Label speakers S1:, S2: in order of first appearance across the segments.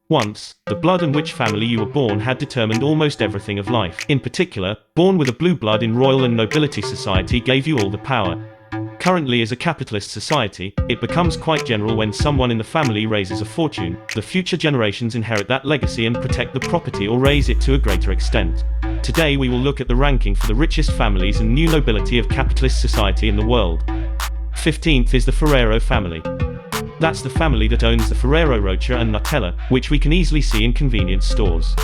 S1: Once, the blood and which family you were born had determined almost everything of life. In particular, born with a blue blood in royal and nobility society gave you all the power. Currently, as a capitalist society, it becomes quite general when someone in the family raises a fortune, the future generations inherit that legacy and protect the property or raise it to a greater extent. Today we will look at the ranking for the richest families and new nobility of capitalist society in the world. 15th is the Ferrero family. That's the family that owns the Ferrero Rocher and Nutella, which we can easily see in convenience stores.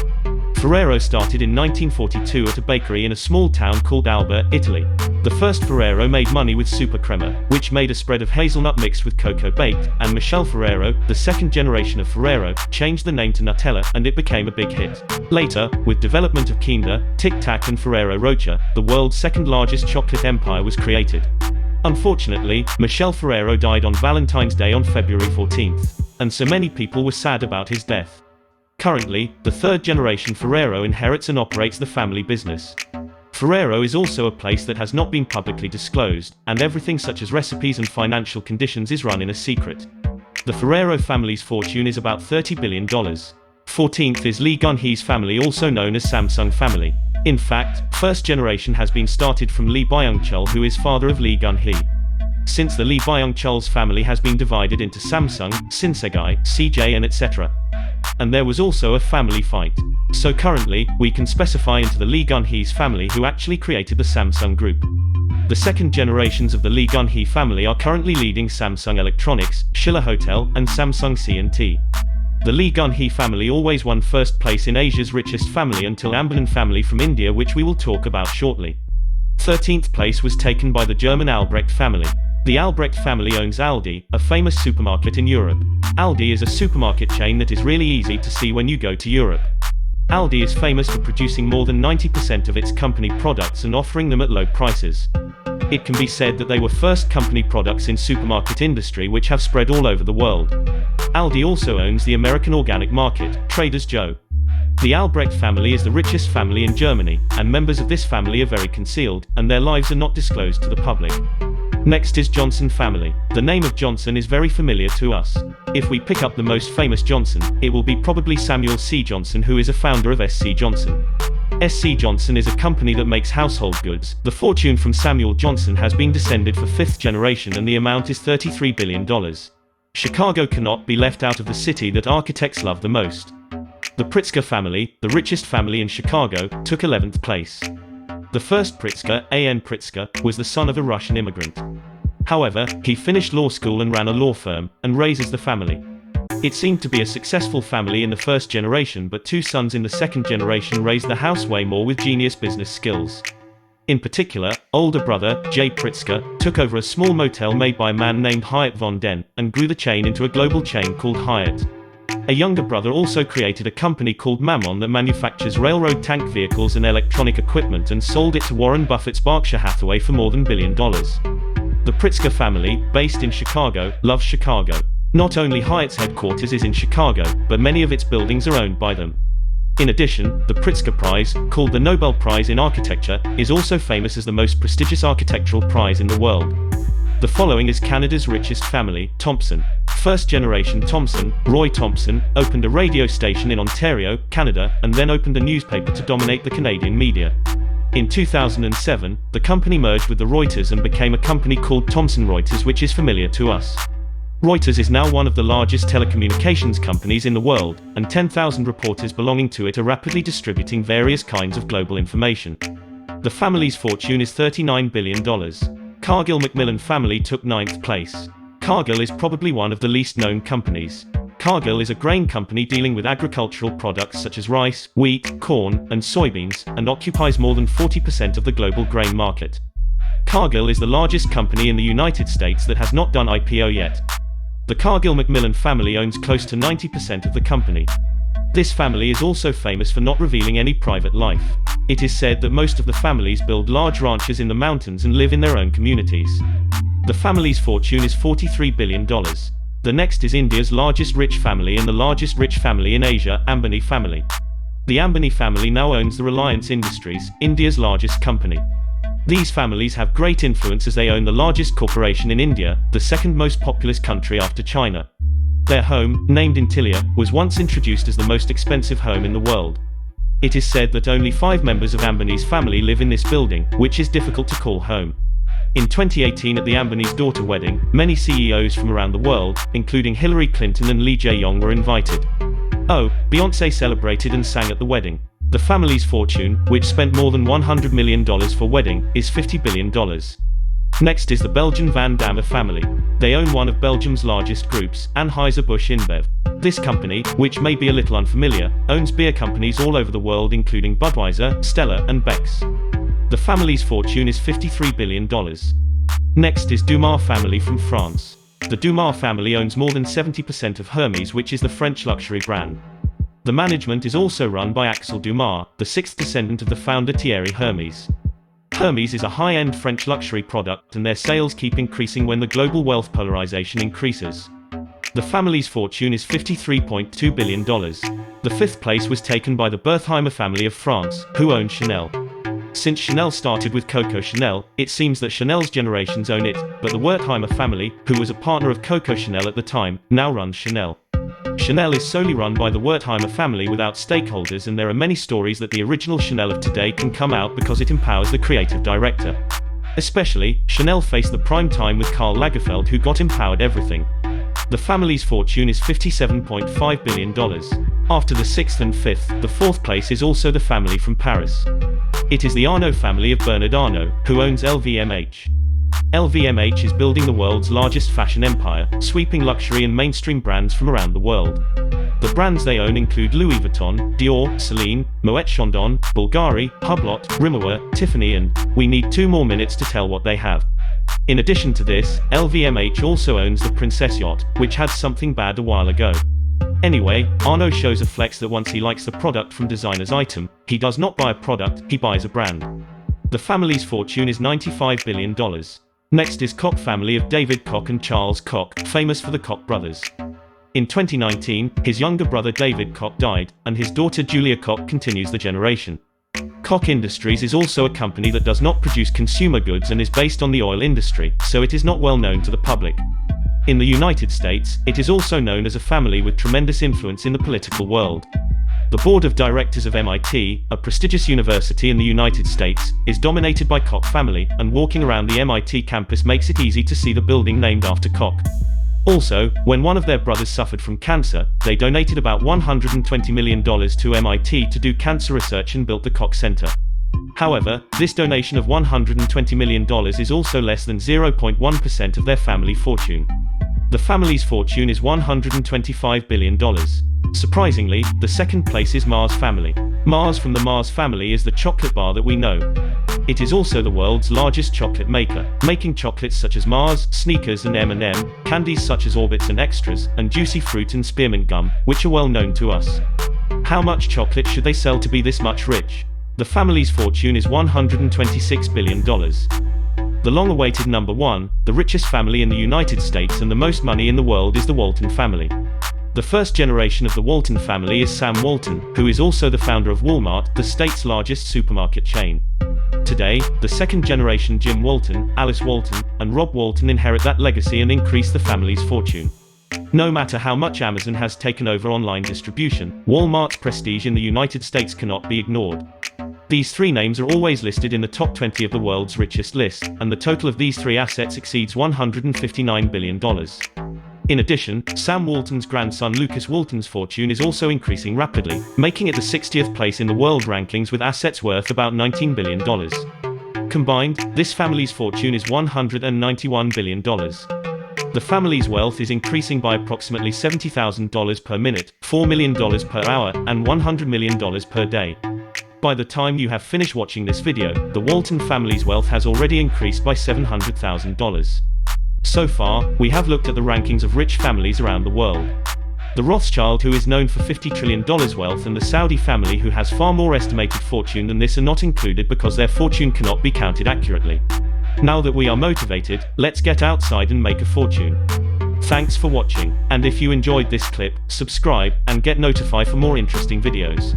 S1: Ferrero started in 1942 at a bakery in a small town called Alba, Italy. The first Ferrero made money with super crema, which made a spread of hazelnut mixed with cocoa baked, and Michel Ferrero, the second generation of Ferrero, changed the name to Nutella, and it became a big hit. Later, with development of Kinder, Tic Tac and Ferrero Rocher, the world's second largest chocolate empire was created. Unfortunately, Michel Ferrero died on Valentine's Day on February 14th, and so many people were sad about his death. Currently, the third generation Ferrero inherits and operates the family business. Ferrero is also a place that has not been publicly disclosed, and everything such as recipes and financial conditions is run in a secret. The Ferrero family's fortune is about $30 billion. 14th is Lee Gun-hee's family, also known as Samsung family. In fact, first generation has been started from Lee Byung-chul, who is father of Lee Gun-hee. Since the Lee Byung-chul's family has been divided into Samsung, Shinsegae, CJ and etc. And there was also a family fight. So currently, we can specify into the Lee Gun-hee's family who actually created the Samsung group. The second generations of the Lee Gun-hee family are currently leading Samsung Electronics, Schiller Hotel, and Samsung C&T. The Lee Gun-hee family always won first place in Asia's richest family until Ambanan family from India, which we will talk about shortly. 13th place was taken by the German Albrecht family. The Albrecht family owns Aldi, a famous supermarket in Europe. Aldi is a supermarket chain that is really easy to see when you go to Europe. Aldi is famous for producing more than 90% of its company products and offering them at low prices. It can be said that they were first company products in supermarket industry which have spread all over the world. Aldi also owns the American organic market, Trader's Joe. The Albrecht family is the richest family in Germany, and members of this family are very concealed, and their lives are not disclosed to the public. Next is Johnson family. The name of Johnson is very familiar to us. If we pick up the most famous Johnson, it will be probably Samuel C. Johnson, who is a founder of SC Johnson. SC Johnson is a company that makes household goods. The fortune from Samuel Johnson has been descended for fifth generation and the amount is $33 billion. Chicago cannot be left out of the city that architects love the most. The Pritzker family, the richest family in Chicago, took 11th place. The first Pritzker, A.N. Pritzker, was the son of a Russian immigrant. However, he finished law school and ran a law firm, and raises the family. It seemed to be a successful family in the first generation, but two sons in the second generation raised the house way more with genius business skills. In particular, older brother, Jay Pritzker, took over a small motel made by a man named Hyatt von Den, and grew the chain into a global chain called Hyatt. A younger brother also created a company called Mammon that manufactures railroad tank vehicles and electronic equipment and sold it to Warren Buffett's Berkshire Hathaway for more than $1 billion. The Pritzker family, based in Chicago, loves Chicago. Not only Hyatt's headquarters is in Chicago, but many of its buildings are owned by them. In addition, the Pritzker Prize, called the Nobel Prize in Architecture, is also famous as the most prestigious architectural prize in the world. The following is Canada's richest family, Thompson. First generation Thompson, Roy Thompson, opened a radio station in Ontario, Canada, and then opened a newspaper to dominate the Canadian media. In 2007, the company merged with the Reuters and became a company called Thomson Reuters, which is familiar to us. Reuters is now one of the largest telecommunications companies in the world, and 10,000 reporters belonging to it are rapidly distributing various kinds of global information. The family's fortune is $39 billion. Cargill Macmillan family took 9th place. Cargill is probably one of the least known companies. Cargill is a grain company dealing with agricultural products such as rice, wheat, corn, and soybeans, and occupies more than 40% of the global grain market. Cargill is the largest company in the United States that has not done IPO yet. The Cargill Macmillan family owns close to 90% of the company. This family is also famous for not revealing any private life. It is said that most of the families build large ranches in the mountains and live in their own communities. The family's fortune is $43 billion. The next is India's largest rich family and the largest rich family in Asia, Ambani family. The Ambani family now owns the Reliance Industries, India's largest company. These families have great influence as they own the largest corporation in India, the second most populous country after China. Their home, named Intilia, was once introduced as the most expensive home in the world. It is said that only 5 members of Ambani's family live in this building, which is difficult to call home. In 2018 at the Ambani's daughter wedding, many CEOs from around the world, including Hillary Clinton and Lee Jae-yong, were invited. Oh, Beyoncé celebrated and sang at the wedding. The family's fortune, which spent more than $100 million for wedding, is $50 billion. Next is the Belgian Van Damme family. They own one of Belgium's largest groups, Anheuser-Busch InBev. This company, which may be a little unfamiliar, owns beer companies all over the world including Budweiser, Stella, and Beck's. The family's fortune is $53 billion. Next is Dumas family from France. The Dumas family owns more than 70% of Hermès, which is the French luxury brand. The management is also run by Axel Dumas, the 6th descendant of the founder Thierry Hermès. Hermès is a high-end French luxury product and their sales keep increasing when the global wealth polarization increases. The family's fortune is $53.2 billion. The 5th place was taken by the Wertheimer family of France, who own Chanel. Since Chanel started with Coco Chanel, it seems that Chanel's generations own it, but the Wertheimer family, who was a partner of Coco Chanel at the time, now runs Chanel. Chanel is solely run by the Wertheimer family without stakeholders, and there are many stories that the original Chanel of today can come out because it empowers the creative director. Especially, Chanel faced the prime time with Karl Lagerfeld, who got empowered everything. The family's fortune is $57.5 billion. After the 6th and 5th, the 4th place is also the family from Paris. It is the Arnault family of Bernard Arnault, who owns LVMH. LVMH is building the world's largest fashion empire, sweeping luxury and mainstream brands from around the world. The brands they own include Louis Vuitton, Dior, Celine, Moet Chandon, Bulgari, Hublot, Rimmel, Tiffany, and we need 2 more minutes to tell what they have. In addition to this, LVMH also owns the Princess Yacht, which had something bad a while ago. Anyway, Arnault shows a flex that once he likes the product from designer's item, he does not buy a product, he buys a brand. The family's fortune is $95 billion. Next is Koch family of David Koch and Charles Koch, famous for the Koch brothers. In 2019, his younger brother David Koch died, and his daughter Julia Koch continues the generation. Koch Industries is also a company that does not produce consumer goods and is based on the oil industry, so it is not well known to the public. In the United States, it is also known as a family with tremendous influence in the political world. The board of directors of MIT, a prestigious university in the United States, is dominated by Koch family, and walking around the MIT campus makes it easy to see the building named after Koch. Also, when one of their brothers suffered from cancer, they donated about $120 million to MIT to do cancer research and built the Koch Center. However, this donation of $120 million is also less than 0.1% of their family fortune. The family's fortune is $125 billion. Surprisingly, the 2nd place is Mars family. Mars from the Mars family is the chocolate bar that we know. It is also the world's largest chocolate maker, making chocolates such as Mars, Snickers and M&M, candies such as Orbits and Extras, and Juicy Fruit and Spearmint Gum, which are well known to us. How much chocolate should they sell to be this much rich? The family's fortune is $126 billion. The long-awaited number 1, the richest family in the United States and the most money in the world, is the Walton family. The first generation of the Walton family is Sam Walton, who is also the founder of Walmart, the state's largest supermarket chain. Today, the 2nd generation Jim Walton, Alice Walton, and Rob Walton inherit that legacy and increase the family's fortune. No matter how much Amazon has taken over online distribution, Walmart's prestige in the United States cannot be ignored. These 3 names are always listed in the top 20 of the world's richest list, and the total of these 3 assets exceeds $159 billion. In addition, Sam Walton's grandson Lucas Walton's fortune is also increasing rapidly, making it the 60th place in the world rankings with assets worth about $19 billion. Combined, this family's fortune is $191 billion. The family's wealth is increasing by approximately $70,000 per minute, $4 million per hour, and $100 million per day. By the time you have finished watching this video, the Walton family's wealth has already increased by $700,000. So far, we have looked at the rankings of rich families around the world. The Rothschild, who is known for $50 trillion wealth, and the Saudi family, who has far more estimated fortune than this, are not included because their fortune cannot be counted accurately. Now that we are motivated, let's get outside and make a fortune. Thanks for watching, and if you enjoyed this clip, subscribe, and get notified for more interesting videos.